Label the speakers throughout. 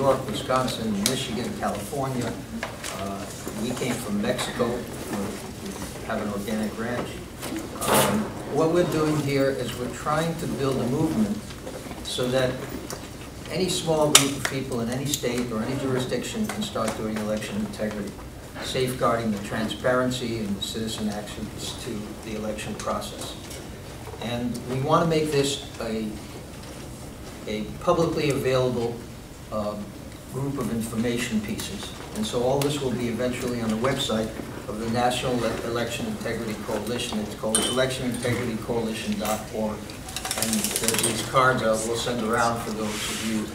Speaker 1: York, Wisconsin, Michigan, California. We came from Mexico. We have an organic ranch. What we're doing here is we're trying to build a movement so that any small group of people in any state or any jurisdiction can start doing election integrity, safeguarding the transparency and the citizen access to the election process. And we want to make this a publicly available group of information pieces. And so all this will be eventually on the website of the National Election Integrity Coalition. It's called electionintegritycoalition.org. And there's these cards we'll send around for those of you.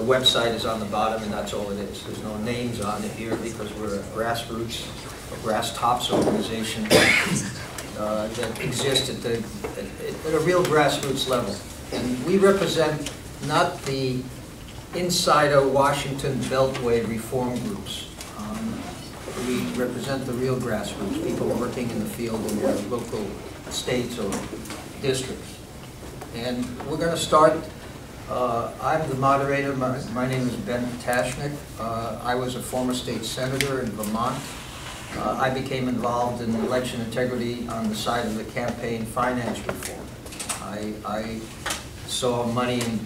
Speaker 1: The website is on the bottom, and that's all it is. There's no names on it here because we're a grassroots, a grass tops organization that exists at a real grassroots level. And we represent not the insider Washington Beltway reform groups. We represent the real grassroots, people working in the field in their local states or districts. And we're going to start. I'm the moderator. My name is Ptashnik. I was a former state senator in Vermont. I became involved in election integrity on the side of the campaign finance reform. I saw money in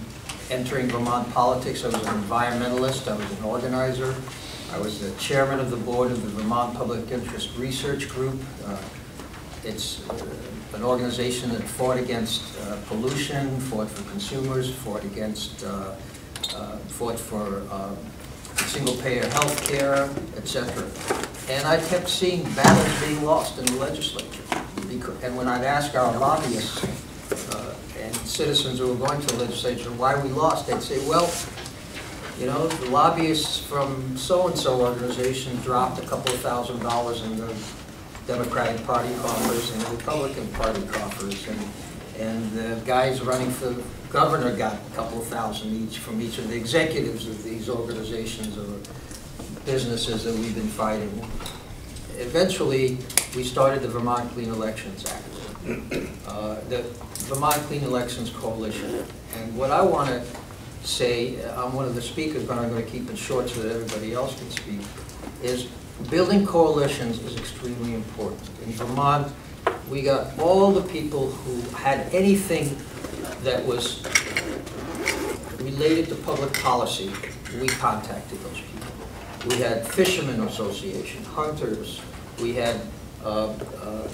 Speaker 1: entering Vermont politics. I was an environmentalist. I was an organizer. I was the chairman of the board of the Vermont Public Interest Research Group. It's an organization that fought against pollution, fought for consumers, fought for single-payer health care, etc. And I kept seeing battles being lost in the legislature. And when I'd ask our lobbyists and citizens who were going to the legislature why we lost, they'd say, well, you know, the lobbyists from so-and-so organization dropped a couple of $1,000s in the Democratic Party coffers and the Republican Party coffers, and the guys running for governor got a couple of thousand each from each of the executives of these organizations or businesses that we've been fighting. Eventually, we started the Vermont Clean Elections Act, the Vermont Clean Elections Coalition. And what I want to say, I'm one of the speakers, but I'm going to keep it short so that everybody else can speak, is building coalitions is extremely important. In Vermont, we got all the people who had anything that was related to public policy. We contacted those people. We had Fishermen Association, hunters, we had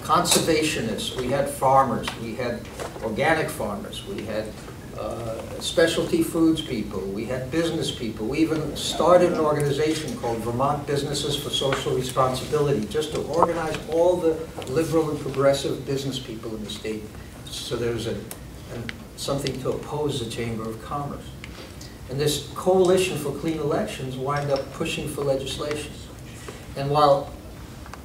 Speaker 1: conservationists, we had farmers, we had organic farmers, we had specialty foods people, we had business people. We even started an organization called Vermont Businesses for Social Responsibility, just to organize all the liberal and progressive business people in the state, so there was something to oppose the Chamber of Commerce. And this coalition for clean elections wound up pushing for legislation. And while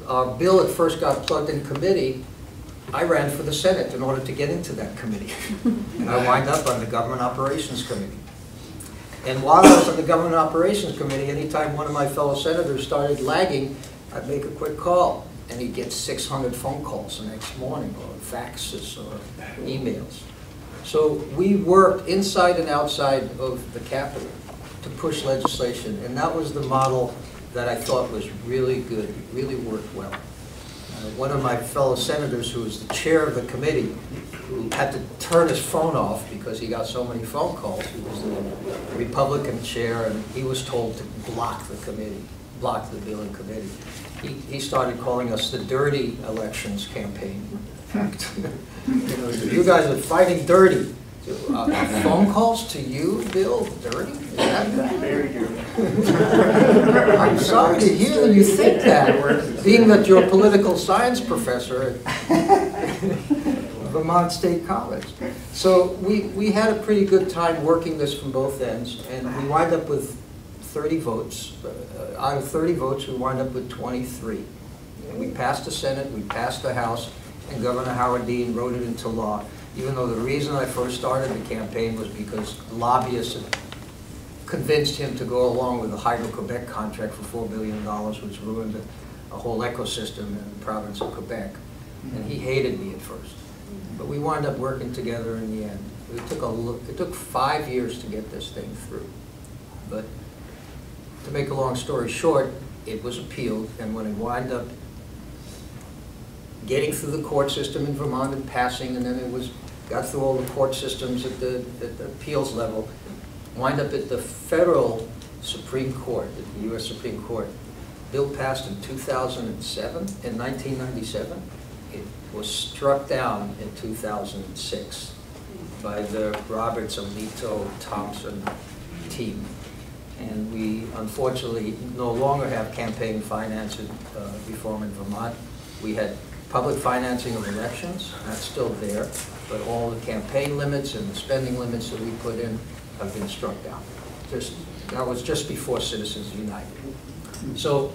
Speaker 1: our bill at first got plugged in committee, I ran for the Senate in order to get into that committee. And I wound up on the Government Operations Committee. And while I was on the Government Operations Committee, anytime one of my fellow senators started lagging, I'd make a quick call, and he'd get 600 phone calls the next morning, or faxes, or emails. So we worked inside and outside of the Capitol to push legislation, and that was the model that I thought was really good, really worked well. One of my fellow senators, who was the chair of the committee, who had to turn his phone off because he got so many phone calls, he was the Republican chair, and he was told to block the committee, block the bill in committee. He started calling us the dirty elections campaign. You know, you guys are fighting dirty. Phone calls to you, Bill, dirty? Is that very dirty? I'm sorry to hear that you think that, being that you're a political science professor at Vermont State College. So we had a pretty good time working this from both ends, and we wind up with 30 votes. Out of 30 votes, we wind up with 23. And we passed the Senate, we passed the House, and Governor Howard Dean wrote it into law. Even though the reason I first started the campaign was because lobbyists had convinced him to go along with the Hydro-Quebec contract for $4 billion, which ruined a whole ecosystem in the province of Quebec. And he hated me at first. But we wound up working together in the end. It took 5 years to get this thing through. But to make a long story short, it was appealed, and when it wound up getting through the court system in Vermont and passing, and then it got through all the court systems at the appeals level, wind up at the federal Supreme Court, at the U.S. Supreme Court. Bill passed in 2007, in 1997. It was struck down in 2006 by the Roberts, Alito, Thompson team. And we unfortunately no longer have campaign finance reform in Vermont. We had public financing of elections, that's still there, but all the campaign limits and the spending limits that we put in have been struck down. That was just before Citizens United. So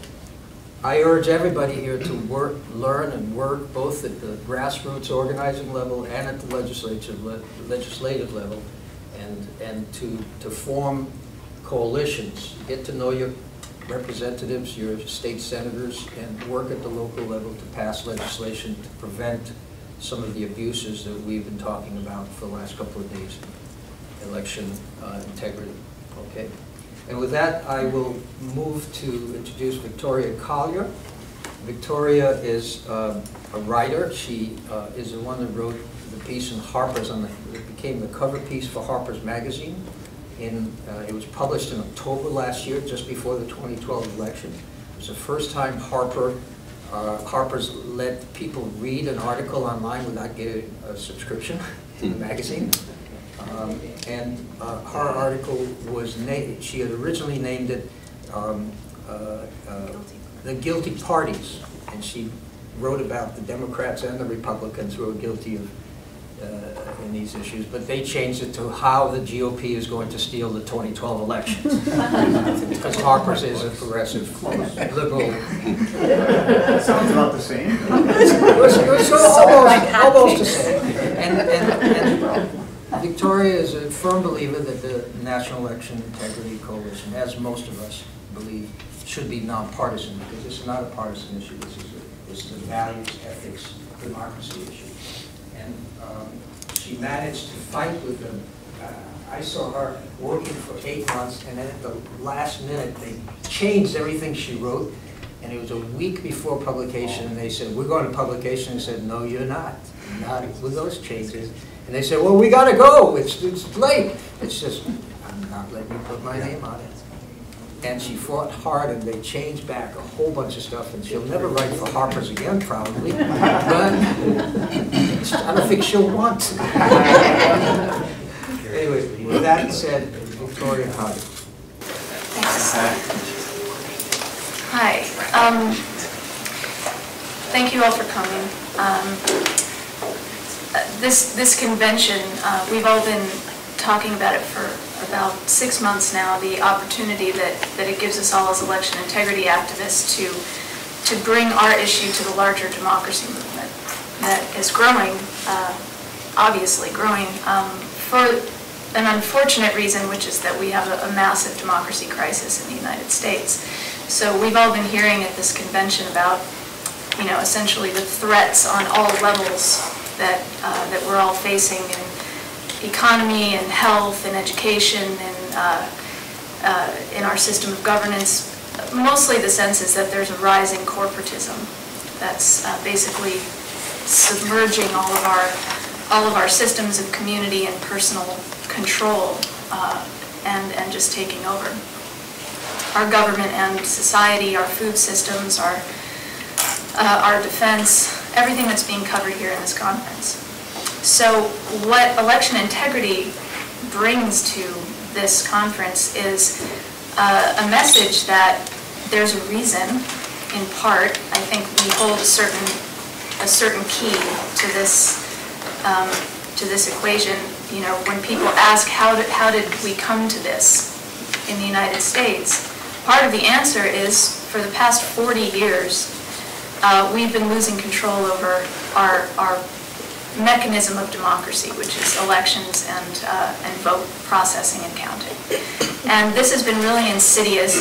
Speaker 1: I urge everybody here to learn and work both at the grassroots organizing level and at the legislative level, and to form coalitions, get to know your representatives, your state senators, and work at the local level to pass legislation to prevent some of the abuses that we've been talking about for the last couple of days. Election integrity, okay? And with that, I will move to introduce Victoria Collier. Victoria is a writer. She is the one that wrote the piece in Harper's, it became the cover piece for Harper's Magazine. It was published in October last year, just before the 2012 election. It was the first time Harper's let people read an article online without getting a subscription to the magazine. Her article was she had originally named it The Guilty Parties, and she wrote about the Democrats and the Republicans who are guilty of in these issues, but they changed it to how the GOP is going to steal the 2012 elections. Because Harper's is a progressive, liberal.
Speaker 2: Sounds about the same.
Speaker 1: It's almost the same. And Victoria is a firm believer that the National Election Integrity Coalition, as most of us believe, should be nonpartisan, because this is not a partisan issue. This is a values, ethics, democracy issue. And she managed to fight with them. I saw her working for 8 months, and then at the last minute, they changed everything she wrote, and it was a week before publication, and they said, we're going to publication, and said, no, you're not with those changes. And they said, well, we got to go, it's late. It's just, I'm not letting you put my name on it. And she fought hard, and they changed back a whole bunch of stuff, and she'll never write for Harper's again, probably, but I don't think she'll want to. Anyway, with that said, Victoria Collier.
Speaker 3: Thanks. Hi. Thank you all for coming. This convention, we've all been talking about it for about 6 months now, the opportunity that it gives us all as election integrity activists to bring our issue to the larger democracy movement that is growing, obviously growing, for an unfortunate reason, which is that we have a massive democracy crisis in the United States. So we've all been hearing at this convention about, essentially the threats on all levels that we're all facing in economy and health and education and in our system of governance. Mostly the sense is that there's a rising corporatism that's basically submerging all of our systems of community and personal control and just taking over our government and society, our food systems, our defense, everything that's being covered here in this conference. So what election integrity brings to this conference is a message that there's a reason, in part. I think we hold a certain key to this equation. When people ask how did we come to this in the United States, part of the answer is for the past 40 years we've been losing control over our mechanism of democracy, which is elections and vote processing and counting. And this has been really insidious.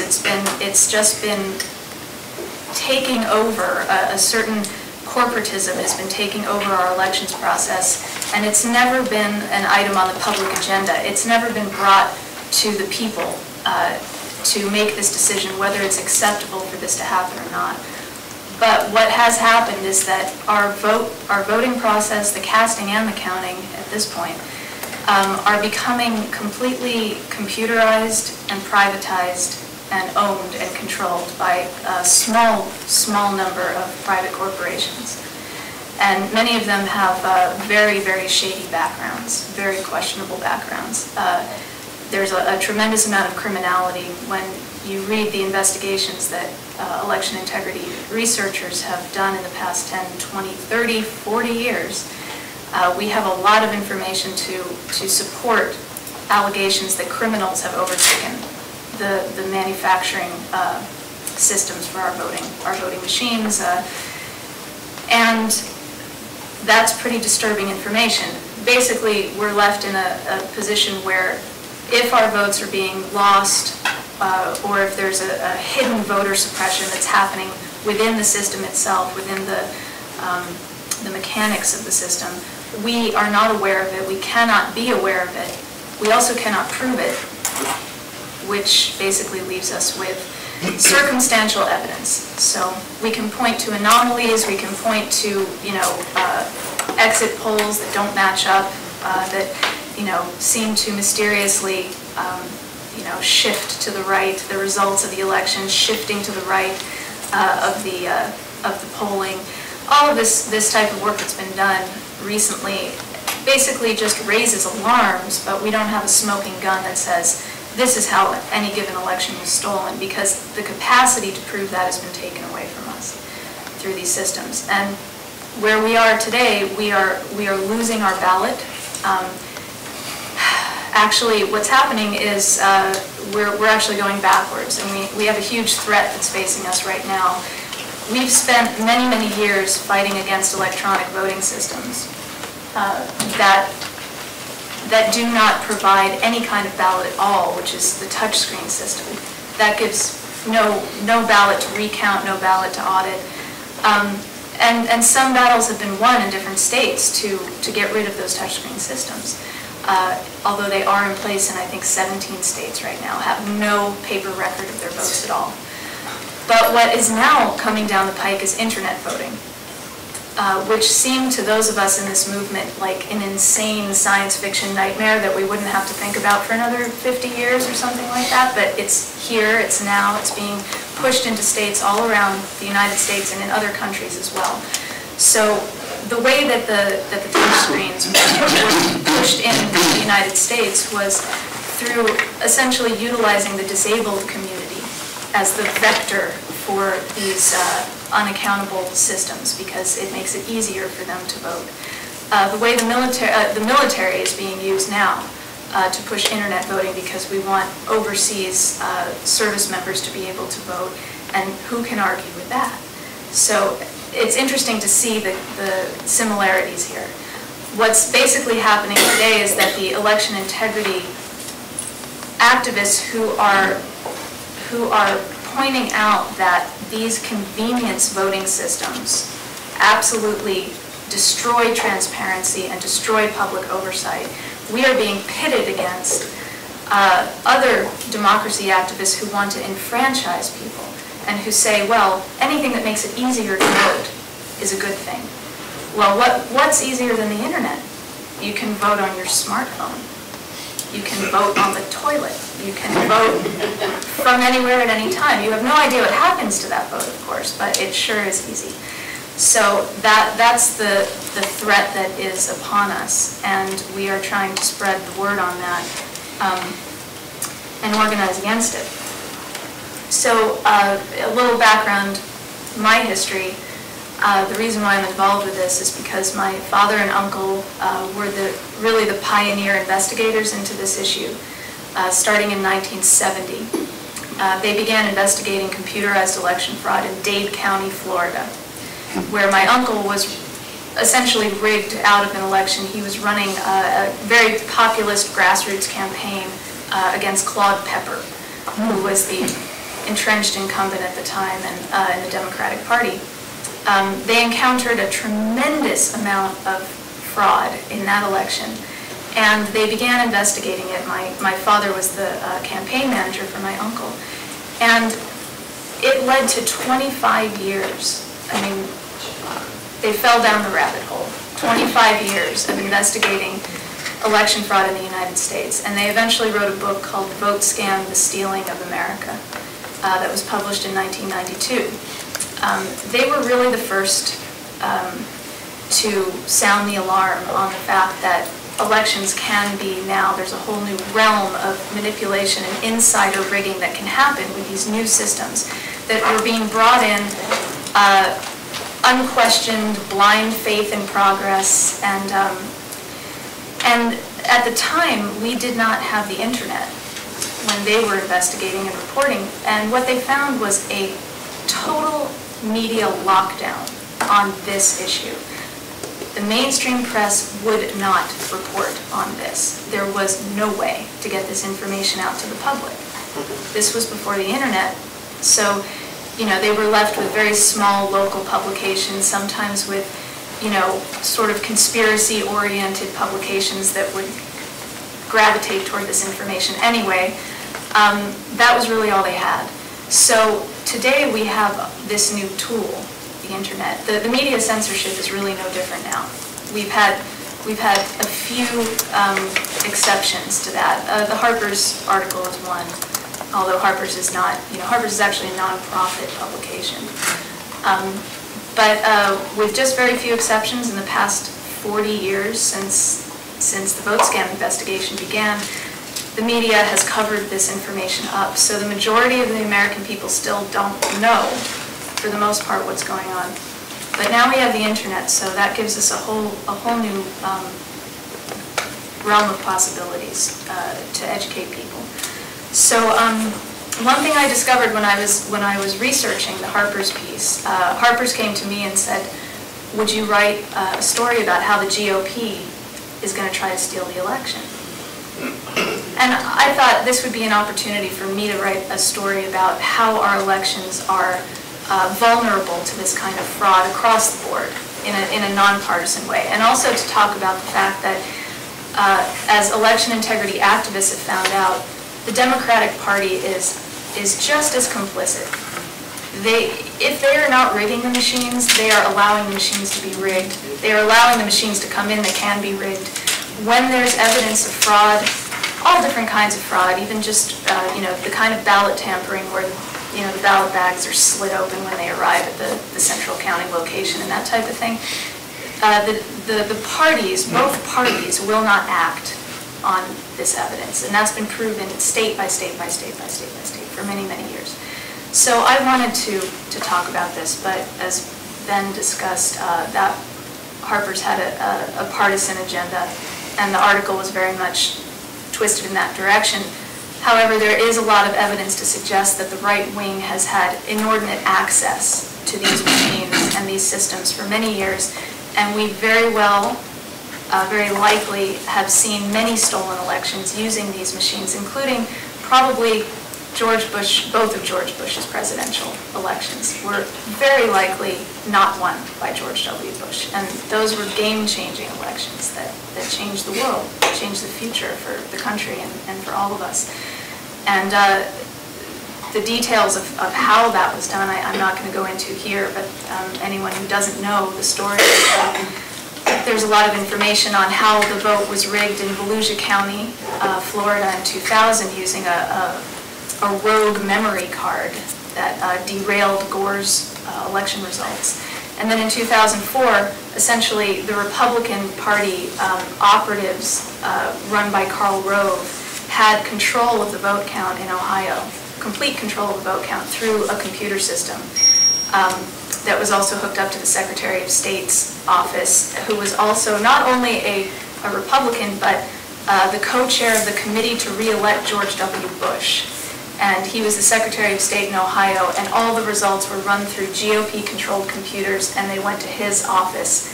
Speaker 3: It's just been taking over. A certain corporatism has been taking over our elections process, and it's never been an item on the public agenda. It's never been brought to the people to make this decision whether it's acceptable for this to happen or not. But what has happened is that our voting process, the casting and the counting at this point, are becoming completely computerized and privatized and owned and controlled by a small number of private corporations. And many of them have very, very shady backgrounds, very questionable backgrounds. There's a tremendous amount of criminality when you read the investigations that election integrity researchers have done in the past 10, 20, 30, 40 years. We have a lot of information to support allegations that criminals have overtaken the manufacturing systems for our voting machines. And that's pretty disturbing information. Basically, we're left in a position where if our votes are being lost, or if there's a hidden voter suppression that's happening within the system itself, within the mechanics of the system, we are not aware of it. We cannot be aware of it. We also cannot prove it, which basically leaves us with circumstantial evidence. So we can point to anomalies, we can point to, exit polls that don't match up, that, seem to mysteriously, shift to the right, the results of the election shifting to the right of the polling. All of this type of work that's been done recently basically just raises alarms, but we don't have a smoking gun that says this is how any given election was stolen, because the capacity to prove that has been taken away from us through these systems. And where we are today, we are losing our ballot. Actually, what's happening is we're actually going backwards, and we have a huge threat that's facing us right now. We've spent many, many years fighting against electronic voting systems that do not provide any kind of ballot at all, which is the touchscreen system. That gives no ballot to recount, no ballot to audit. And some battles have been won in different states to get rid of those touchscreen systems. Although they are in place in, I think, 17 states right now, have no paper record of their votes at all. But what is now coming down the pike is internet voting, which seemed to those of us in this movement like an insane science fiction nightmare that we wouldn't have to think about for another 50 years or something like that. But it's here, it's now, it's being pushed into states all around the United States and in other countries as well. So the way that the touch screens were pushed in the United States was through essentially utilizing the disabled community as the vector for these unaccountable systems, because it makes it easier for them to vote. The way the military is being used now to push internet voting, because we want overseas service members to be able to vote, and who can argue with that? So it's interesting to see the similarities here. What's basically happening today is that the election integrity activists who are pointing out that these convenience voting systems absolutely destroy transparency and destroy public oversight. We are being pitted against other democracy activists who want to enfranchise people and who say, well, anything that makes it easier to vote is a good thing. Well, what's easier than the internet? You can vote on your smartphone. You can vote on the toilet. You can vote from anywhere at any time. You have no idea what happens to that vote, of course, but it sure is easy. So that's the threat that is upon us, and we are trying to spread the word on that and organize against it. So a little background, my history. The reason why I'm involved with this is because my father and uncle were really the pioneer investigators into this issue, starting in 1970. They began investigating computerized election fraud in Dade County, Florida, where my uncle was essentially rigged out of an election. He was running a very populist grassroots campaign against Claude Pepper, who was the entrenched incumbent at the time and in the Democratic Party. They encountered a tremendous amount of fraud in that election, and they began investigating it. My father was the campaign manager for my uncle, And it led to 25 years. I mean, they fell down the rabbit hole. 25 years of investigating election fraud in the United States. And they eventually wrote a book called Vote Scam, The Stealing of America that was published in 1992. They were really the first to sound the alarm on the fact that elections can be now, there's a whole new realm of manipulation and insider rigging that can happen with these new systems that were being brought in, unquestioned, blind faith in progress, and at the time we did not have the internet when they were investigating and reporting, and what they found was a total media lockdown on this issue. The mainstream press would not report on this. There was no way to get this information out to the public. This was before the internet, so they were left with very small local publications, sometimes with sort of conspiracy-oriented publications that would gravitate toward this information anyway. That was really all they had. So today we have this new tool, the internet. The media censorship is really no different now. We've had a few exceptions to that. The Harper's article is one, although Harper's is not. Harper's is actually a non-profit publication. But with just very few exceptions, in the past 40 years since the vote scam investigation began, the media has covered this information up. So the majority of the American people still don't know, for the most part, what's going on. But now we have the internet, so that gives us a whole new realm of possibilities to educate people. So one thing I discovered when I was researching the Harper's piece, Harper's came to me and said, "Would you write a story about how the GOP is going to try to steal the election?" And I thought this would be an opportunity for me to write a story about how our elections are vulnerable to this kind of fraud across the board in a nonpartisan way, and also to talk about the fact that as election integrity activists have found out, the Democratic Party is just as complicit. If they are not rigging the machines, they are allowing the machines to be rigged. They are allowing the machines to come in that can be rigged. When there's evidence of fraud, all different kinds of fraud, even just the kind of ballot tampering where the ballot bags are slit open when they arrive at the central counting location and that type of thing, the parties, both parties, will not act on this evidence, and that's been proven state by state by state by state by state for many, many years. So I wanted to talk about this, but as Ben discussed, that Harper's had a partisan agenda, and the article was very much twisted in that direction. However, there is a lot of evidence to suggest that the right wing has had inordinate access to these machines and these systems for many years, and we very likely have seen many stolen elections using these machines, including probably George Bush, both of George Bush's presidential elections were very likely not won by George W. Bush. And those were game-changing elections that changed the world, changed the future for the country and for all of us. And the details of how that was done, I'm not going to go into here, but anyone who doesn't know the story, there's a lot of information on how the vote was rigged in Volusia County, Florida in 2000 using a rogue memory card that derailed Gore's election results. And then in 2004, essentially the Republican Party operatives run by Karl Rove had control of the vote count in Ohio, complete control of the vote count through a computer system that was also hooked up to the Secretary of State's office, who was also not only a Republican, but the co-chair of the committee to re-elect George W. Bush. And he was the Secretary of State in Ohio, and all the results were run through GOP-controlled computers, and they went to his office.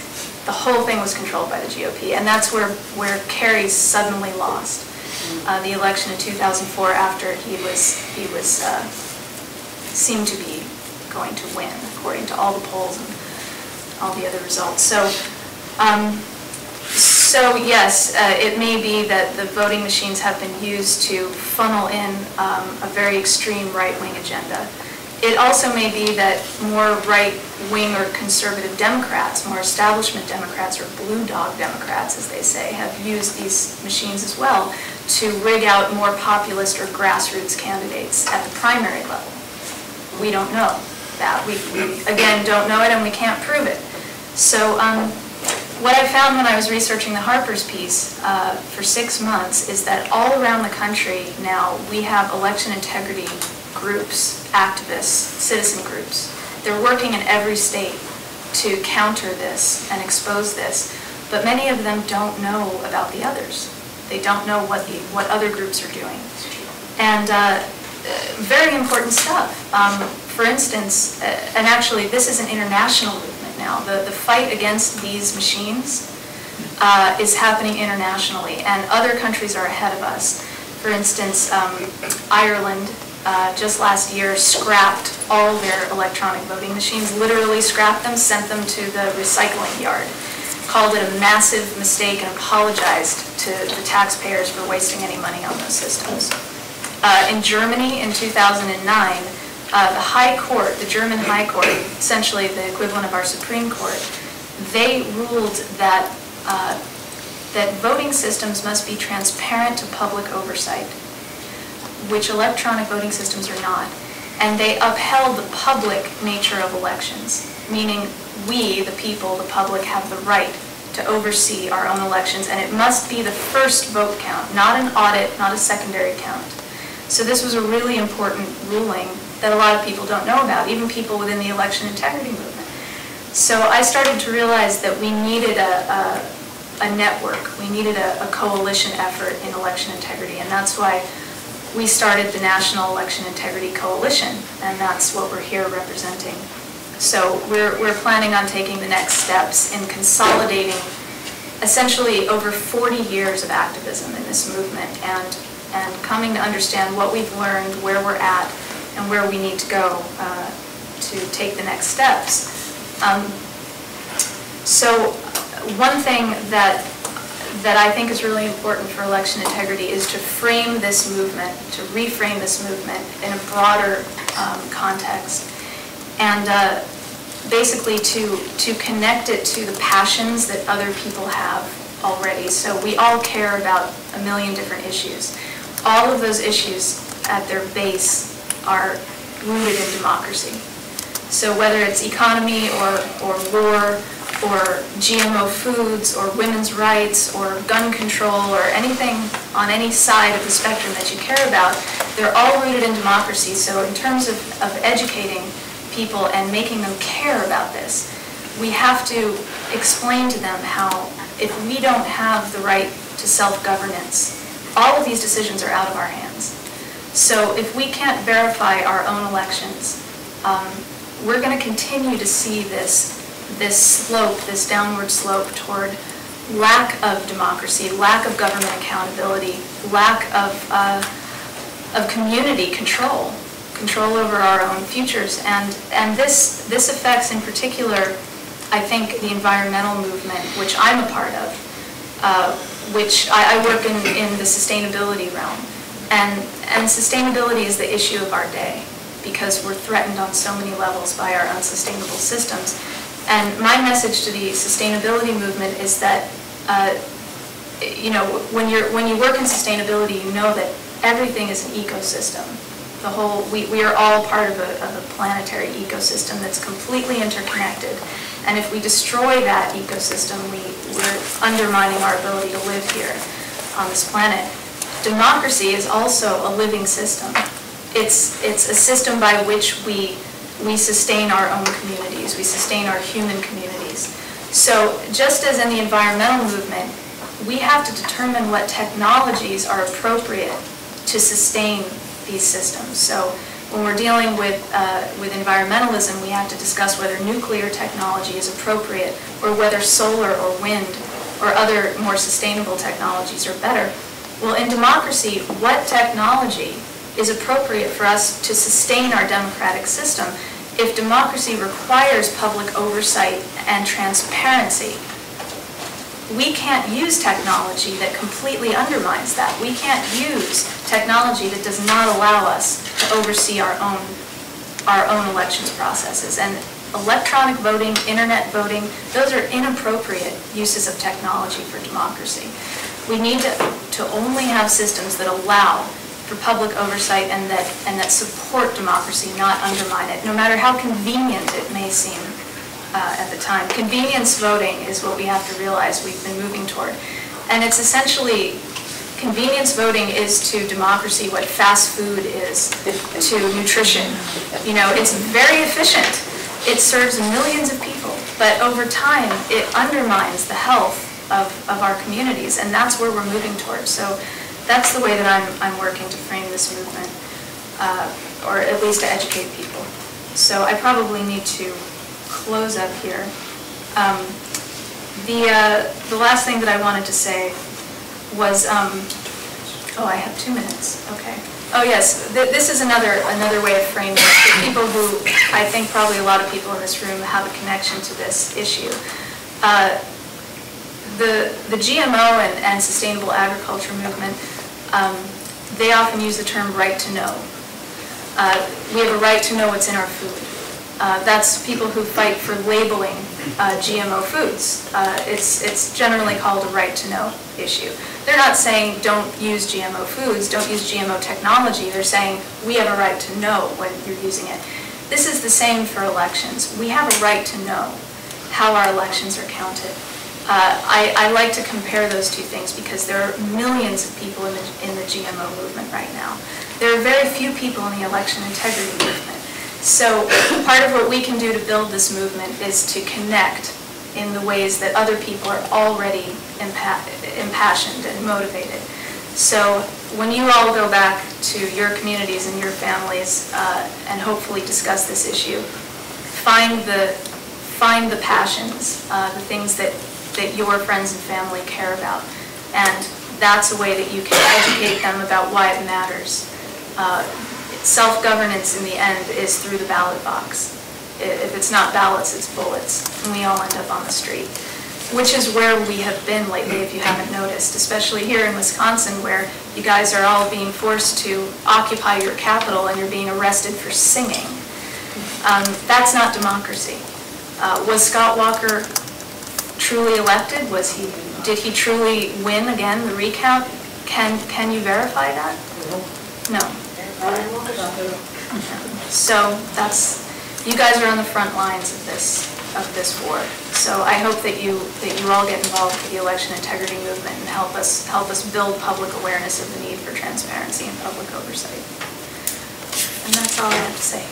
Speaker 3: The whole thing was controlled by the GOP, and that's where Kerry suddenly lost the election in 2004 after he seemed to be going to win, according to all the polls and all the other results. So So yes, it may be that the voting machines have been used to funnel in a very extreme right-wing agenda. It also may be that more right-wing or conservative Democrats, more establishment Democrats or blue dog Democrats, as they say, have used these machines as well to rig out more populist or grassroots candidates at the primary level. We don't know that. We again, don't know it and we can't prove it. So what I found when I was researching the Harper's piece for 6 months is that all around the country now we have election integrity groups, activists, citizen groups. They're working in every state to counter this and expose this, but many of them don't know about the others. They don't know what other groups are doing. And very important stuff. For instance, and actually this is an international movement now. The fight against these machines is happening internationally, and other countries are ahead of us. For instance, Ireland just last year scrapped all their electronic voting machines, literally scrapped them, sent them to the recycling yard, called it a massive mistake and apologized to the taxpayers for wasting any money on those systems. In Germany in 2009, the High Court, the German High Court, essentially the equivalent of our Supreme Court, they ruled that, that voting systems must be transparent to public oversight, which electronic voting systems are not. And they upheld the public nature of elections, meaning we, the people, the public, have the right to oversee our own elections, and it must be the first vote count, not an audit, not a secondary count. So this was a really important ruling that a lot of people don't know about, even people within the election integrity movement. So I started to realize that we needed a network, we needed a coalition effort in election integrity, and that's why we started the National Election Integrity Coalition, and that's what we're here representing. So we're planning on taking the next steps in consolidating essentially over 40 years of activism in this movement and coming to understand what we've learned, where we're at, and where we need to go to take the next steps. So one thing that I think is really important for election integrity is to frame this movement, to reframe this movement in a broader context, and basically to connect it to the passions that other people have already. So we all care about a million different issues. All of those issues at their base are rooted in democracy. So whether it's economy or war, or GMO foods, or women's rights, or gun control, or anything on any side of the spectrum that you care about, they're all rooted in democracy. So in terms of educating people and making them care about this, we have to explain to them how if we don't have the right to self-governance, all of these decisions are out of our hands. So if we can't verify our own elections, we're going to continue to see this slope, this downward slope toward lack of democracy, lack of government accountability, lack of community control over our own futures. And this affects in particular, I think, the environmental movement, which I'm a part of, which I work in the sustainability realm. And sustainability is the issue of our day because we're threatened on so many levels by our unsustainable systems. And my message to the sustainability movement is that, you know, when you work in sustainability, you know that everything is an ecosystem. We are all part of a planetary ecosystem that's completely interconnected. And if we destroy that ecosystem, we're undermining our ability to live here on this planet. Democracy is also a living system. It's a system by which we sustain our own communities, we sustain our human communities. So just as in the environmental movement, we have to determine what technologies are appropriate to sustain these systems. So when we're dealing with environmentalism, we have to discuss whether nuclear technology is appropriate or whether solar or wind or other more sustainable technologies are better. Well, in democracy, what technology is appropriate for us to sustain our democratic system? If democracy requires public oversight and transparency, we can't use technology that completely undermines that. We can't use technology that does not allow us to oversee our own elections processes. And electronic voting, internet voting, those are inappropriate uses of technology for democracy. We need to only have systems that allow for public oversight and that support democracy, not undermine it, no matter how convenient it may seem at the time. Convenience voting is what we have to realize we've been moving toward. And it's essentially, convenience voting is to democracy what fast food is to nutrition. You know, it's very efficient. It serves millions of people, but over time, it undermines the health of our communities, and that's where we're moving towards. So that's the way that I'm working to frame this movement, or at least to educate people. So I probably need to close up here. The last thing that I wanted to say was, oh, I have 2 minutes, okay. Oh yes, this is another way of framing it for people who, I think probably a lot of people in this room have a connection to this issue. The GMO and sustainable agriculture movement, they often use the term right to know. We have a right to know what's in our food. That's people who fight for labeling GMO foods. It's generally called a right to know issue. They're not saying don't use GMO foods, don't use GMO technology. They're saying we have a right to know when you're using it. This is the same for elections. We have a right to know how our elections are counted. I like to compare those two things because there are millions of people in the GMO movement right now. There are very few people in the election integrity movement. So part of what we can do to build this movement is to connect in the ways that other people are already impassioned and motivated. So when you all go back to your communities and your families and hopefully discuss this issue, find the passions, the things that your friends and family care about. And that's a way that you can educate them about why it matters. Self-governance in the end is through the ballot box. If it's not ballots, it's bullets, and we all end up on the street, which is where we have been lately, if you haven't noticed, especially here in Wisconsin, where you guys are all being forced to occupy your capital and you're being arrested for singing. That's not democracy. Was Scott Walker truly elected? Did he truly win again, the recount? Can you verify that? No. So you guys are on the front lines of this war. So I hope that you all get involved with the election integrity movement and help us build public awareness of the need for transparency and public oversight. And that's all I have to say.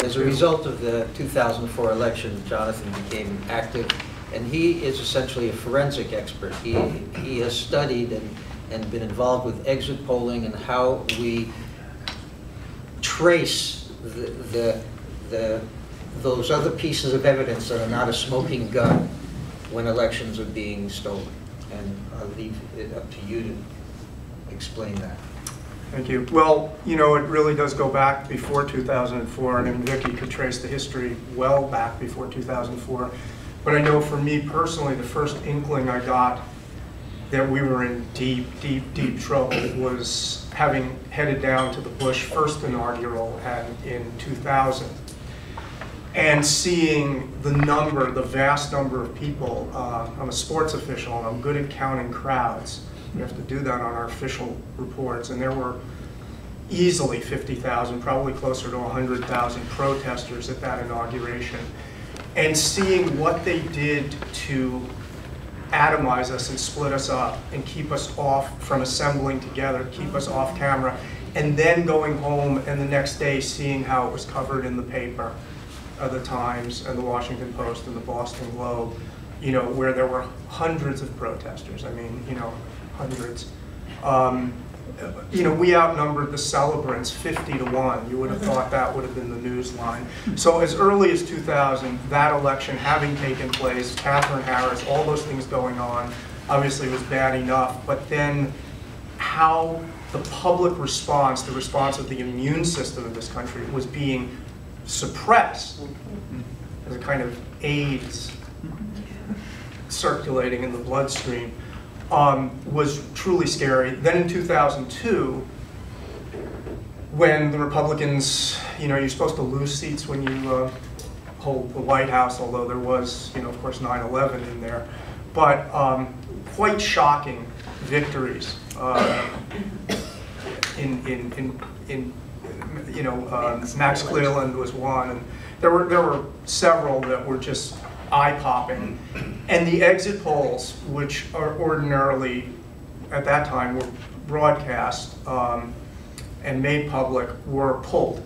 Speaker 1: As a result of the 2004 election, Jonathan became active, and he is essentially a forensic expert. He has studied and been involved with exit polling and how we trace those other pieces of evidence that are not a smoking gun when elections are being stolen. And I'll leave it up to you to explain that.
Speaker 4: Thank you. Well, you know, it really does go back before 2004, and Vicki could trace the history well back before 2004. But I know for me personally, the first inkling I got that we were in deep, deep, deep trouble was having headed down to the Bush first inaugural in 2000 and seeing the vast number of people. I'm a sports official and I'm good at counting crowds. We have to do that on our official reports, and there were easily 50,000, probably closer to 100,000 protesters at that inauguration. And seeing what they did to atomize us and split us up and keep us off from assembling together, keep us off camera, and then going home and the next day seeing how it was covered in the paper, the Times and the Washington Post and the Boston Globe, you know, where there were hundreds of protesters. I mean, you know, hundreds. You know, we outnumbered the celebrants 50-1. You would have thought that would have been the news line. So as early as 2000, that election having taken place, Catherine Harris, all those things going on, obviously was bad enough. But then how the public response, the response of the immune system of this country was being suppressed. as a kind of AIDS circulating in the bloodstream, was truly scary. Then in 2002, when the Republicans, you're supposed to lose seats when you hold the White House, although there was, of course, 9/11 in there, but quite shocking victories Max Cleland was one, and there were several that were just eye-popping. And the exit polls, which are ordinarily, at that time, were broadcast and made public, were pulled.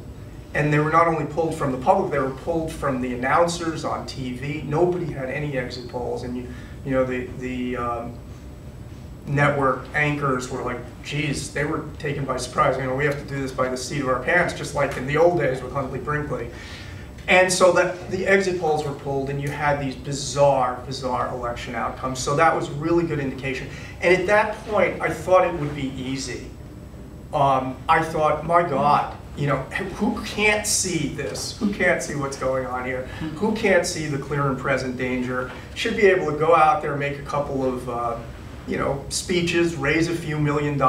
Speaker 4: And they were not only pulled from the public, they were pulled from the announcers on TV. Nobody had any exit polls, and the network anchors were like, geez, they were taken by surprise. We have to do this by the seat of our pants, just like in the old days with Huntley Brinkley. And so that the exit polls were pulled, and you had these bizarre election outcomes. So that was a really good indication. And at that point, I thought it would be easy. I thought, my God, who can't see this? Who can't see what's going on here? Who can't see the clear and present danger? Should be able to go out there, make a couple of speeches, raise a few $1 million,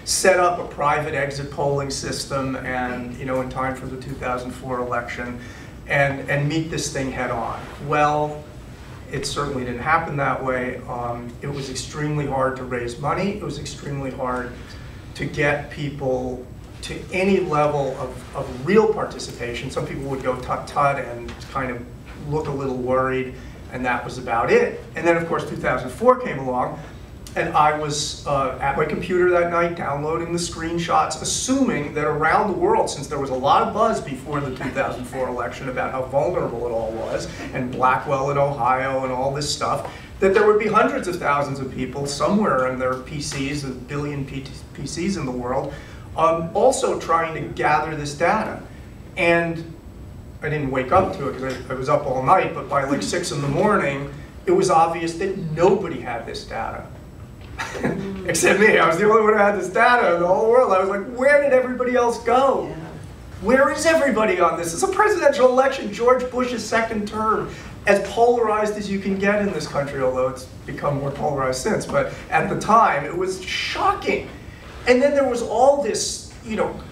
Speaker 4: set up a private exit polling system, and in time for the 2004 election, and meet this thing head on. Well, it certainly didn't happen that way. It was extremely hard to raise money. It was extremely hard to get people to any level of real participation. Some people would go tut-tut and kind of look a little worried, and that was about it. And then, of course, 2004 came along, and I was at my computer that night downloading the screenshots, assuming that around the world, since there was a lot of buzz before the 2004 election about how vulnerable it all was, and Blackwell in Ohio and all this stuff, that there would be hundreds of thousands of people somewhere in their PCs, a billion PCs in the world, also trying to gather this data. And I didn't wake up to it because I was up all night, but by like 6 in the morning, it was obvious that nobody had this data. Except me. I was the only one who had this data in the whole world. I was like, where did everybody else go? Yeah. Where is everybody on this? It's a presidential election, George Bush's second term, as polarized as you can get in this country, although it's become more polarized since. But at the time, it was shocking. And then there was all this,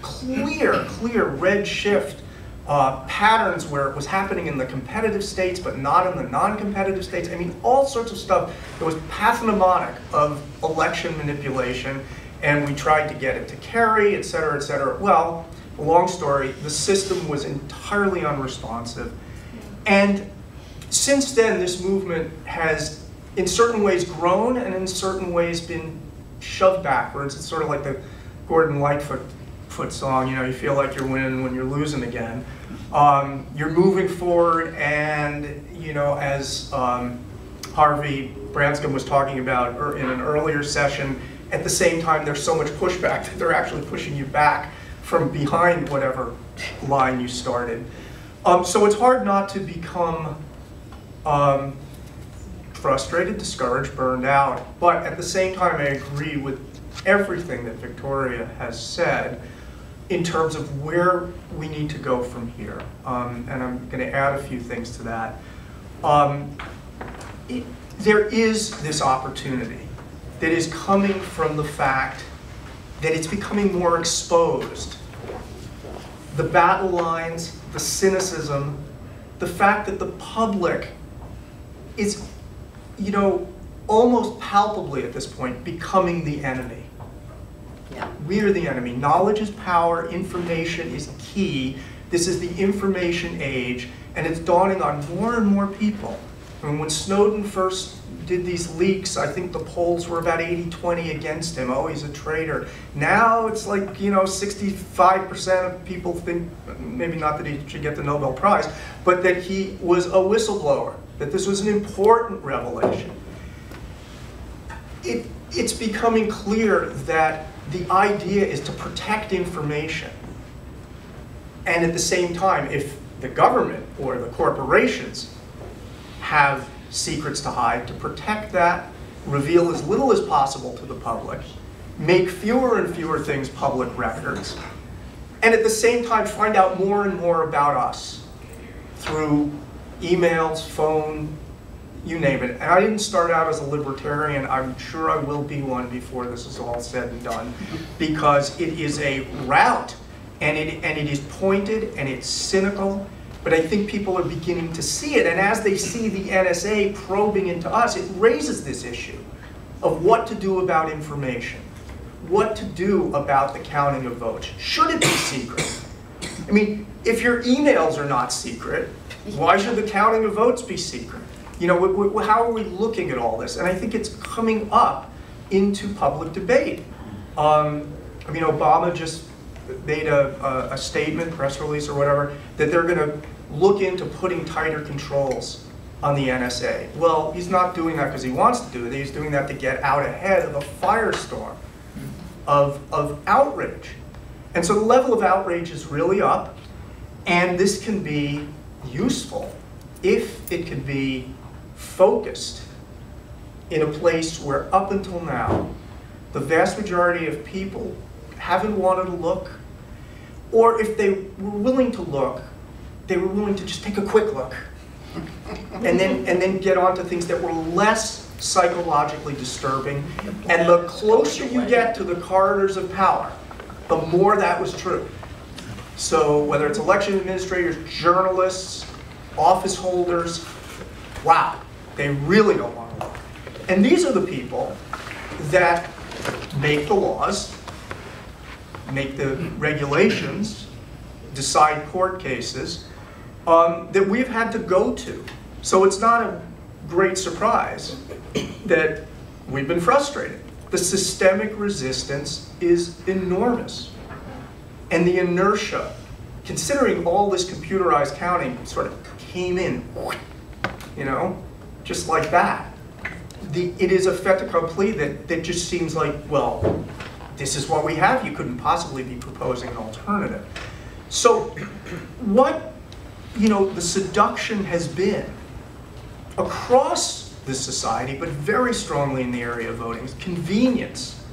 Speaker 4: clear red shift patterns where it was happening in the competitive states, but not in the non-competitive states. I mean, all sorts of stuff that was pathognomonic of election manipulation, and we tried to get it to carry, et cetera, et cetera. Well, long story, the system was entirely unresponsive. And since then, this movement has, in certain ways, grown, and in certain ways been shoved backwards. It's sort of like the Gordon Lightfoot song, you feel like you're winning when you're losing again. You're moving forward, and as Harvey Branscombe was talking about in an earlier session, at the same time there's so much pushback that they're actually pushing you back from behind whatever line you started. So it's hard not to become frustrated, discouraged, burned out, but at the same time I agree with everything that Victoria has said in terms of where we need to go from here. And I'm going to add a few things to that. There is this opportunity that is coming from the fact that it's becoming more exposed. The battle lines, the cynicism, the fact that the public is, almost palpably at this point becoming the enemy. Yeah. We are the enemy. Knowledge is power, information is key. This is the information age, and it's dawning on more and more people. I mean, when Snowden first did these leaks, I think the polls were about 80-20 against him. Oh, he's a traitor. Now it's like, 65% of people think, maybe not that he should get the Nobel Prize, but that he was a whistleblower, that this was an important revelation. It's becoming clear that the idea is to protect information. And at the same time, if the government or the corporations have secrets to hide, to protect that, reveal as little as possible to the public, make fewer and fewer things public records, and at the same time find out more and more about us through emails, phone, you name it. And I didn't start out as a libertarian. I'm sure I will be one before this is all said and done, because it is a route, and it is pointed, and it's cynical, but I think people are beginning to see it. And as they see the NSA probing into us, it raises this issue of what to do about information, what to do about the counting of votes. Should it be secret? I mean, if your emails are not secret, why should the counting of votes be secret? You know, how are we looking at all this? And I think it's coming up into public debate. I mean, Obama just made a statement, press release or whatever, that they're going to look into putting tighter controls on the NSA. Well, he's not doing that because he wants to do it. He's doing that to get out ahead of a firestorm of outrage. And so the level of outrage is really up, and this can be useful if it can be focused in a place where up until now, the vast majority of people haven't wanted to look, or if they were willing to look, they were willing to just take a quick look and then get on to things that were less psychologically disturbing. And the closer you get to the corridors of power, the more that was true. So whether it's election administrators, journalists, office holders, wow, they really don't want to look. And these are the people that make the laws, make the regulations, decide court cases that we've had to go to. So it's not a great surprise that we've been frustrated. The systemic resistance is enormous. And the inertia, considering all this computerized counting sort of came in, you know, just like that. It is a fait accompli that just seems like, well, this is what we have. You couldn't possibly be proposing an alternative. So what, you know, the seduction has been across this society, but very strongly in the area of voting, is convenience.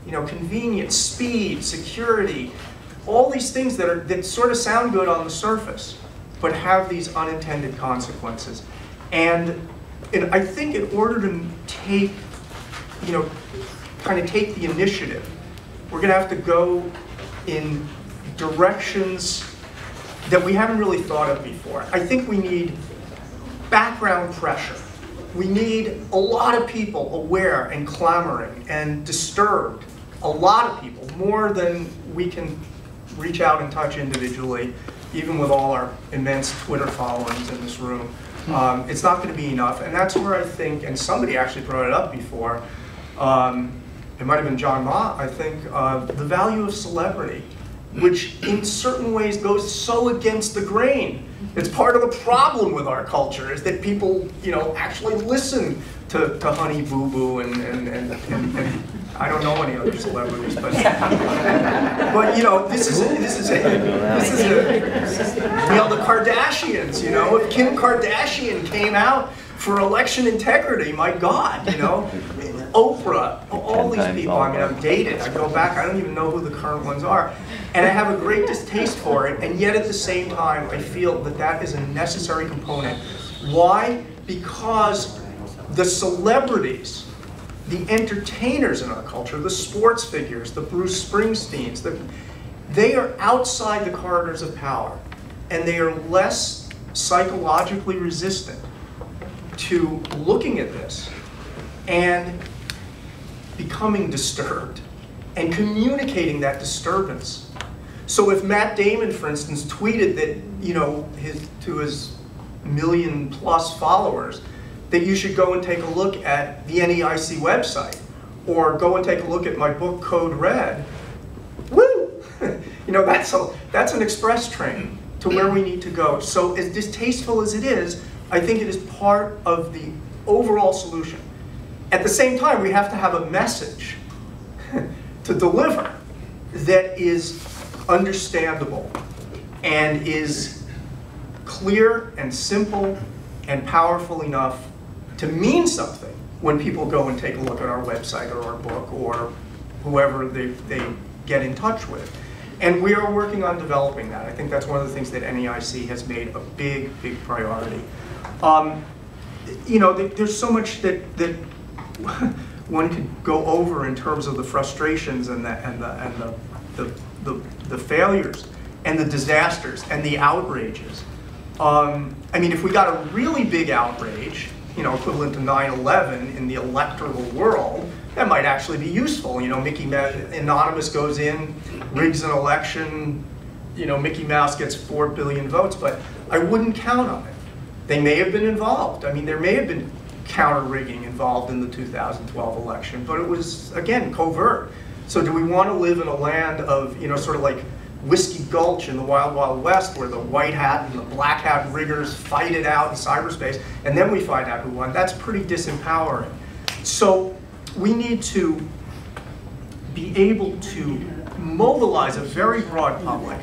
Speaker 4: You know, convenience, speed, security, all these things that sort of sound good on the surface, but have these unintended consequences. And I think in order to take, you know, kind of take the initiative, we're going to have to go in directions that we haven't really thought of before. I think we need background pressure. We need a lot of people aware and clamoring and disturbed. A lot of people, more than we can reach out and touch individually, even with all our immense Twitter followings in this room. It's not going to be enough, and that's where I think, and somebody actually brought it up before, it might have been John Ma, I think, the value of celebrity, which in certain ways goes so against the grain. It's part of the problem with our culture, is that people, you know, actually listen to Honey Boo Boo and I don't know any other celebrities, but you know, this is you know, the Kardashians. You know, if Kim Kardashian came out for election integrity, my God, you know, Oprah, all these people. I mean, I'm dated. I go back. I don't even know who the current ones are, and I have a great distaste for it. And yet, at the same time, I feel that that is a necessary component. Why? Because the celebrities, the entertainers in our culture, the sports figures, the Bruce Springsteens, they are outside the corridors of power, and they are less psychologically resistant to looking at this and becoming disturbed and communicating that disturbance. So if Matt Damon, for instance, tweeted that, you know, to his million-plus followers, that you should go and take a look at the NEIC website, or go and take a look at my book, Code Red, woo! You know, that's an express train to where we need to go. So as distasteful as it is, I think it is part of the overall solution. At the same time, we have to have a message to deliver that is understandable and is clear and simple and powerful enough to mean something when people go and take a look at our website or our book or whoever they get in touch with. And we are working on developing that. I think that's one of the things that NEIC has made a big, big priority. You know, there's so much that one could go over in terms of the frustrations and the failures and the disasters and the outrages. I mean, if we got a really big outrage, you know, equivalent to 9/11 in the electoral world, that might actually be useful. You know, Anonymous goes in, rigs an election, you know, Mickey Mouse gets 4 billion votes, but I wouldn't count on it. They may have been involved. I mean, there may have been counter-rigging involved in the 2012 election, but it was, again, covert. So do we want to live in a land of, you know, sort of like Whiskey Gulch in the Wild Wild West, where the white hat and the black hat riggers fight it out in cyberspace, and then we find out who won? That's pretty disempowering. So we need to be able to mobilize a very broad public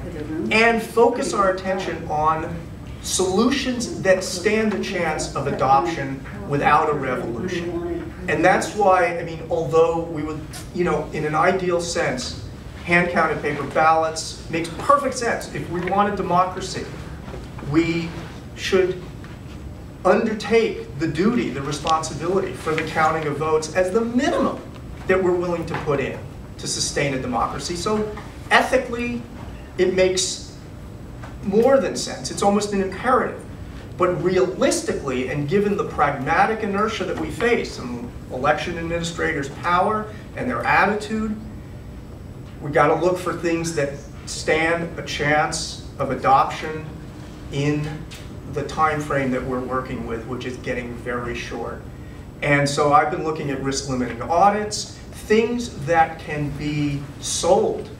Speaker 4: and focus our attention on solutions that stand a chance of adoption without a revolution. And that's why, I mean, although we would, you know, in an ideal sense, hand-counted paper ballots makes perfect sense. If we want a democracy, we should undertake the duty, the responsibility for the counting of votes as the minimum that we're willing to put in to sustain a democracy. So ethically, it makes more than sense. It's almost an imperative. But realistically, and given the pragmatic inertia that we face, and election administrators' power and their attitude, we got to look for things that stand a chance of adoption in the time frame that we're working with, which is getting very short. And so I've been looking at risk-limiting audits, things that can be sold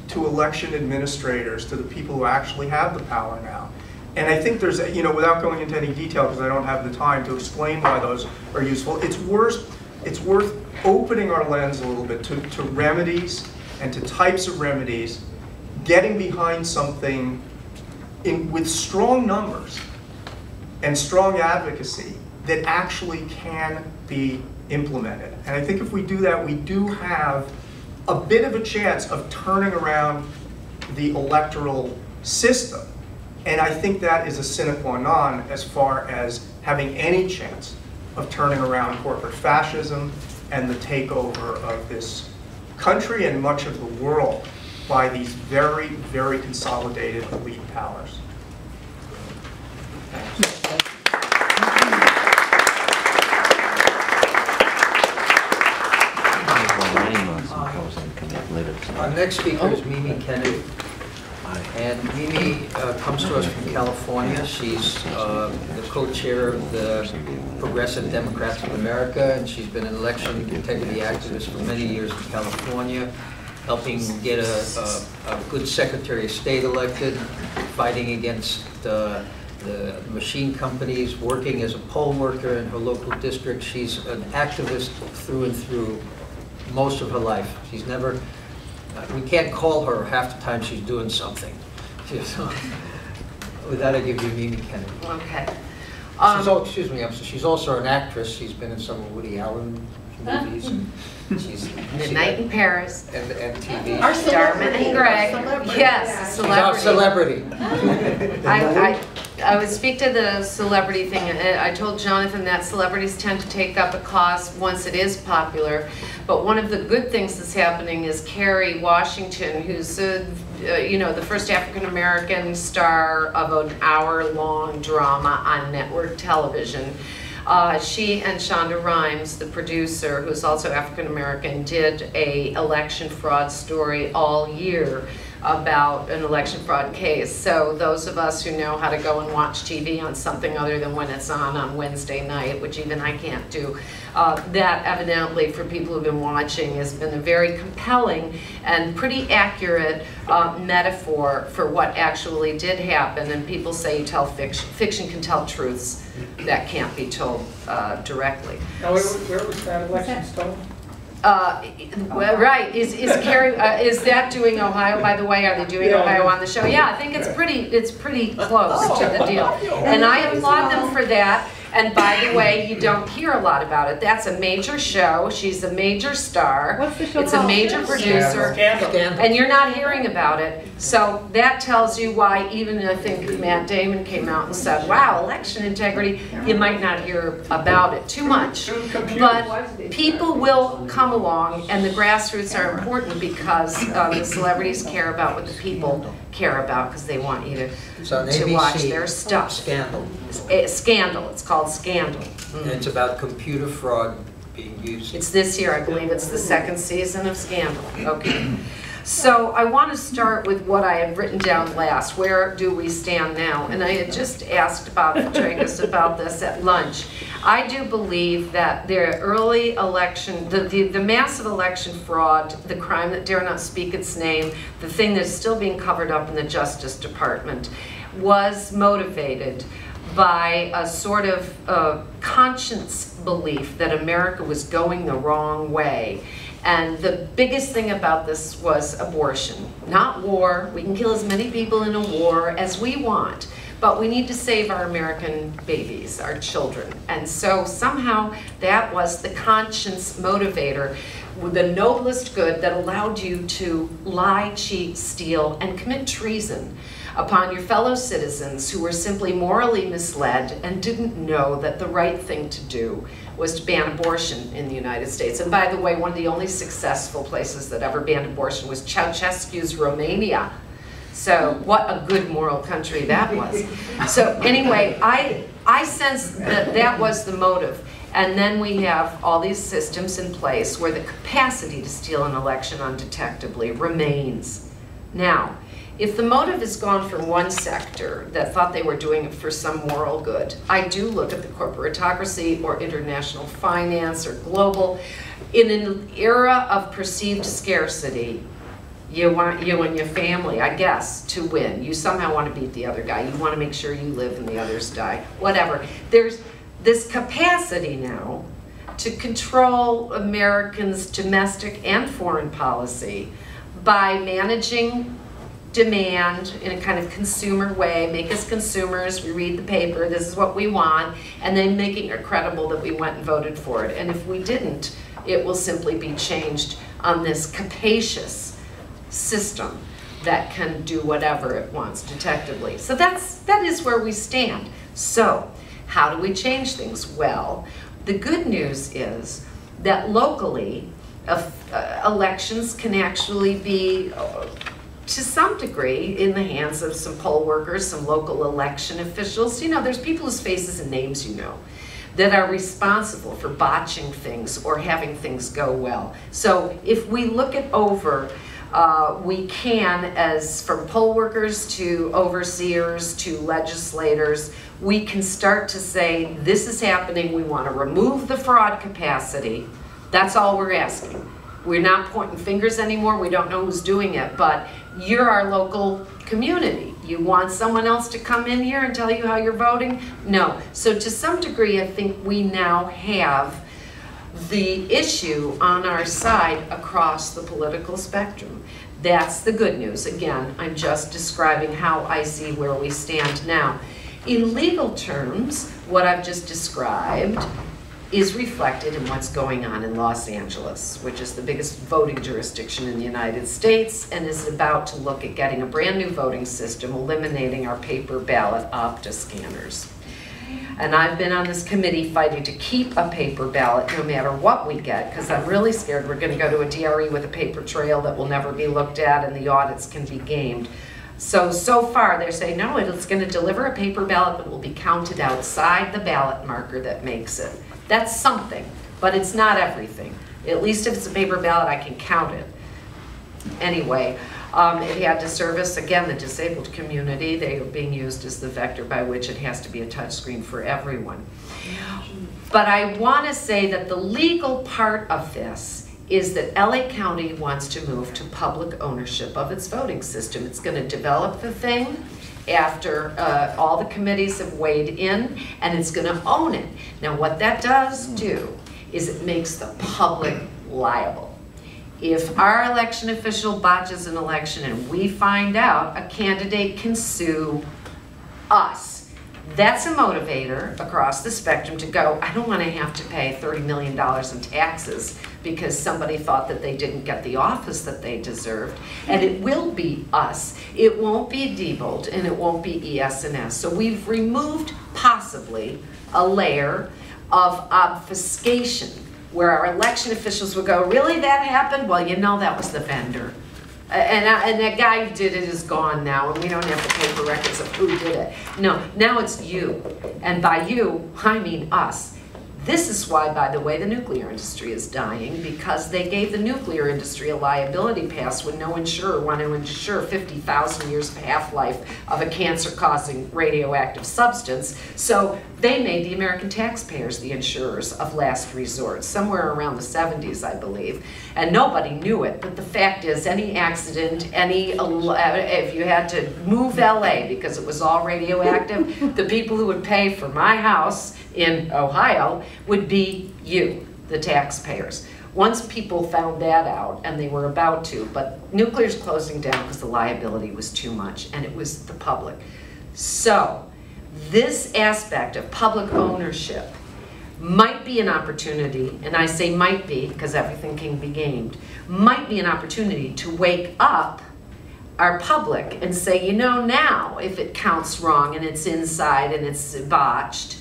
Speaker 4: to election administrators, to the people who actually have the power now. And I think there's, you know, without going into any detail, because I don't have the time to explain why those are useful, it's worth opening our lens a little bit to remedies and to types of remedies, getting behind something with strong numbers and strong advocacy that actually can be implemented. And I think if we do that, we do have a bit of a chance of turning around the electoral system. And I think that is a sine qua non as far as having any chance of turning around corporate fascism and the takeover of this country and much of the world by these very, very consolidated elite powers. Thanks.
Speaker 1: Our next speaker is Mimi Kennedy. And Mimi comes to us from California. She's the co-chair of the Progressive Democrats of America, and she's been an election integrity activist for many years in California, helping get a good Secretary of State elected, fighting against the machine companies, working as a poll worker in her local district. She's an activist through and through most of her life. She's never, we can't call her half the time she's doing something. With that, I give you Mimi Kennedy.
Speaker 5: Okay.
Speaker 1: Excuse me, she's also an actress. She's been in some of Woody Allen movies. And she's
Speaker 5: Midnight in Paris.
Speaker 1: And TV.
Speaker 5: Our Starman and Greg. Yes,
Speaker 1: She's our celebrity.
Speaker 5: I would speak to the celebrity thing. I told Jonathan that celebrities tend to take up a cause once it is popular. But one of the good things that's happening is Kerry Washington, who's you know, the first African-American star of an hour-long drama on network television. She and Shonda Rhimes, the producer, who's also African-American, did a election fraud story all year about an election fraud case. So those of us who know how to go and watch TV on something other than when it's on Wednesday night, which even I can't do, that evidently for people who've been watching has been a very compelling and pretty accurate metaphor for what actually did happen. And people say you tell fiction can tell truths that can't be told directly.
Speaker 6: Now, where was that election stolen?
Speaker 5: Well, right, is Kerry, is that doing Ohio, by the way? Are they doing Ohio on the show? Yeah, I think it's pretty close to the deal. And I applaud them for that. And by the way, you don't hear a lot about it. That's a major show. She's a major star.
Speaker 7: What's the show
Speaker 5: It's
Speaker 7: called?
Speaker 5: a major producer.
Speaker 1: Scandal.
Speaker 5: And you're not hearing about it. So that tells you why even I think Matt Damon came out and said, wow, election integrity, you might not hear about it too much. But people will come along, and the grassroots are important because the celebrities care about what the people care about because they want you
Speaker 1: It's on
Speaker 5: to watch
Speaker 1: ABC,
Speaker 5: their stuff.
Speaker 1: Scandal.
Speaker 5: Scandal, it's called Scandal.
Speaker 1: And it's about computer fraud being used.
Speaker 5: It's this year, I believe it's the second season of Scandal. Okay. So I want to start with what I had written down last. Where do we stand now? And I had just asked Bob Fitrakis about this at lunch. I do believe that the early election, the massive election fraud, the crime that dare not speak its name, the thing that's still being covered up in the Justice Department, was motivated by a sort of conscience belief that America was going the wrong way. And the biggest thing about this was abortion, not war. We can kill as many people in a war as we want, but we need to save our American babies, our children. And so somehow that was the conscience motivator, the noblest good that allowed you to lie, cheat, steal, and commit treason upon your fellow citizens who were simply morally misled and didn't know that the right thing to do was to ban abortion in the United States. And by the way, one of the only successful places that ever banned abortion was Ceausescu's Romania. So what a good moral country that was. So anyway, I sense that that was the motive. And then we have all these systems in place where the capacity to steal an election undetectably remains. Now, if the motive is gone from one sector that thought they were doing it for some moral good, I do look at the corporatocracy or international finance or global. In an era of perceived scarcity, you want you and your family, I guess, to win. You somehow want to beat the other guy. You want to make sure you live and the others die. Whatever. There's this capacity now to control Americans' domestic and foreign policy by managing demand in a kind of consumer way, make us consumers, we read the paper, this is what we want, and then making it credible that we went and voted for it. And if we didn't, it will simply be changed on this capacious system that can do whatever it wants detectively. So that is where we stand. So how do we change things? Well, the good news is that locally, elections can actually be to some degree in the hands of some poll workers, some local election officials. You know, there's people whose faces and names you know that are responsible for botching things or having things go well. So if we look it over, we can, as from poll workers to overseers to legislators, we can start to say, this is happening, we want to remove the fraud capacity. That's all we're asking. We're not pointing fingers anymore, we don't know who's doing it, but you're our local community. You want someone else to come in here and tell you how you're voting? No. So to some degree, I think we now have the issue on our side across the political spectrum. That's the good news. Again, I'm just describing how I see where we stand now. In legal terms, what I've just described is reflected in what's going on in Los Angeles, which is the biggest voting jurisdiction in the United States and is about to look at getting a brand new voting system, eliminating our paper ballot Opta scanners. And I've been on this committee fighting to keep a paper ballot no matter what we get, because I'm really scared we're going to go to a DRE with a paper trail that will never be looked at and the audits can be gamed. So far they're saying, no, it's going to deliver a paper ballot that will be counted outside the ballot marker that makes it. That's something, but it's not everything. At least if it's a paper ballot, I can count it. Anyway, it had to service, again, the disabled community. They are being used as the vector by which it has to be a touchscreen for everyone. But I want to say that the legal part of this is that LA County wants to move to public ownership of its voting system. It's going to develop the thing after all the committees have weighed in, and it's going to own it. Now what that does do is it makes the public liable. If our election official botches an election and we find out, a candidate can sue us. That's a motivator across the spectrum to go, I don't want to have to pay $30 million in taxes because somebody thought that they didn't get the office that they deserved. And it will be us. It won't be Diebold, and it won't be ES&S. So we've removed possibly a layer of obfuscation where our election officials would go, really, that happened? Well, you know that was the vendor. And that guy who did it is gone now, and we don't have the paper records of who did it. No, now it's you. And by you, I mean us. This is why, by the way, the nuclear industry is dying, because they gave the nuclear industry a liability pass when no insurer wanted to insure 50,000 years of half-life of a cancer-causing radioactive substance. So they made the American taxpayers the insurers of last resort, somewhere around the 70s, I believe. And nobody knew it, but the fact is, any accident, if you had to move LA because it was all radioactive, the people who would pay for my house in Ohio would be you, the taxpayers. Once people found that out, and they were about to, but nuclear's closing down because the liability was too much, and it was the public. So this aspect of public ownership might be an opportunity, and I say might be because everything can be gamed, might be an opportunity to wake up our public and say, you know, now if it counts wrong and it's inside and it's botched,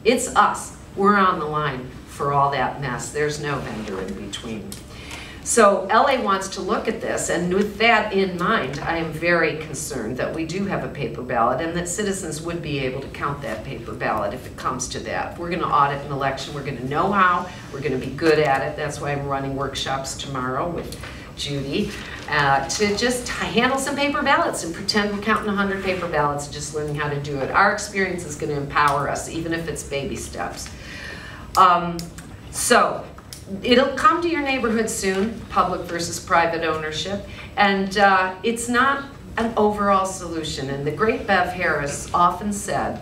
Speaker 5: it's us. We're on the line for all that mess. There's no vendor in between. So LA wants to look at this, and with that in mind, I am very concerned that we do have a paper ballot and that citizens would be able to count that paper ballot if it comes to that. If we're going to audit an election, we're going to know how, we're going to be good at it. That's why I'm running workshops tomorrow with Judy to just handle some paper ballots and pretend we're counting 100 paper ballots and just learning how to do it. Our experience is going to empower us, even if it's baby steps. So it'll come to your neighborhood soon, public versus private ownership, and it's not an overall solution. And the great Bev Harris often said,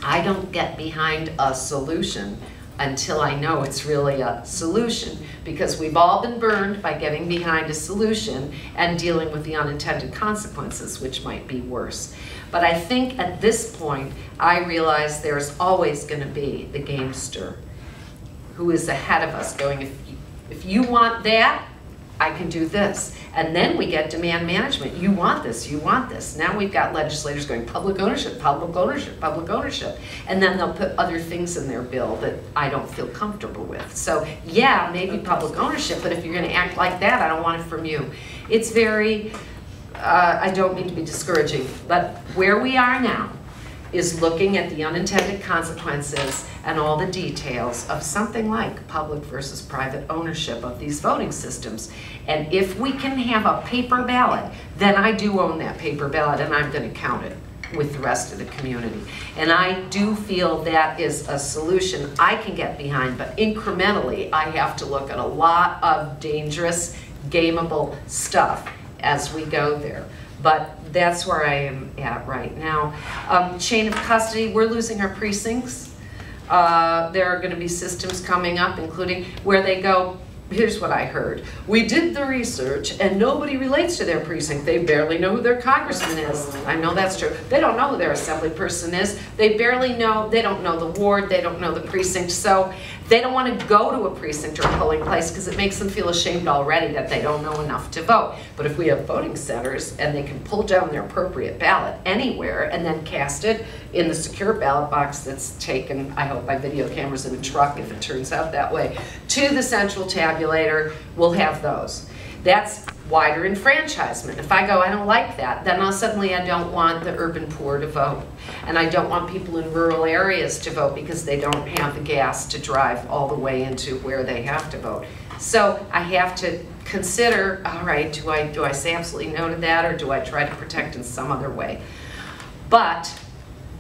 Speaker 5: I don't get behind a solution until I know it's really a solution, because we've all been burned by getting behind a solution and dealing with the unintended consequences, which might be worse. But I think at this point, I realize there's always going to be the gamester who is ahead of us going, if you want that, I can do this. And then we get demand management. You want this, you want this. Now we've got legislators going public ownership, public ownership, public ownership. And then they'll put other things in their bill that I don't feel comfortable with. So yeah, maybe public ownership, but if you're gonna act like that, I don't want it from you. It's very, I don't mean to be discouraging, but where we are now is looking at the unintended consequences and all the details of something like public versus private ownership of these voting systems. And if we can have a paper ballot, then I do own that paper ballot and I'm going to count it with the rest of the community. And I do feel that is a solution I can get behind, but incrementally I have to look at a lot of dangerous, gameable stuff as we go there. But that's where I am at right now. Chain of custody, we're losing our precincts. There are going to be systems coming up, including where they go, here's what I heard. We did the research and nobody relates to their precinct. They barely know who their congressman is. I know that's true. They don't know who their assembly person is. They barely know, they don't know the ward, they don't know the precinct. So they don't want to go to a precinct or a polling place because it makes them feel ashamed already that they don't know enough to vote. But if we have voting centers and they can pull down their appropriate ballot anywhere and then cast it in the secure ballot box that's taken, I hope, by video cameras in a truck, if it turns out that way, to the central tabulator, we'll have those. That's wider enfranchisement. If I go, I don't like that, then suddenly I don't want the urban poor to vote. And I don't want people in rural areas to vote because they don't have the gas to drive all the way into where they have to vote. So I have to consider, all right, do I say absolutely no to that, or do I try to protect in some other way? But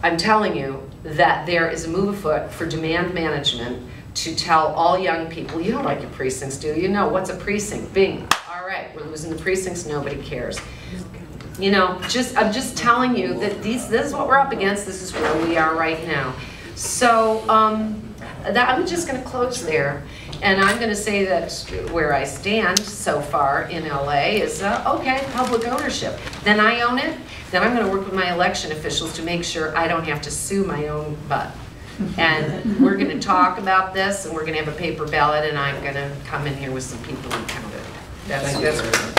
Speaker 5: I'm telling you that there is a move afoot for demand management to tell all young people, you don't like your precincts, do you? No, what's a precinct? Bing. All right, we're losing the precincts, nobody cares. You know, I'm just telling you that this is what we're up against, this is where we are right now. So I'm just gonna close there. And I'm going to say that where I stand so far in LA is, okay, public ownership. Then I own it. Then I'm going to work with my election officials to make sure I don't have to sue my own butt. And we're going to talk about this, and we're going to have a paper ballot, and I'm going to come in here with some people who count it.
Speaker 1: Thank you very much.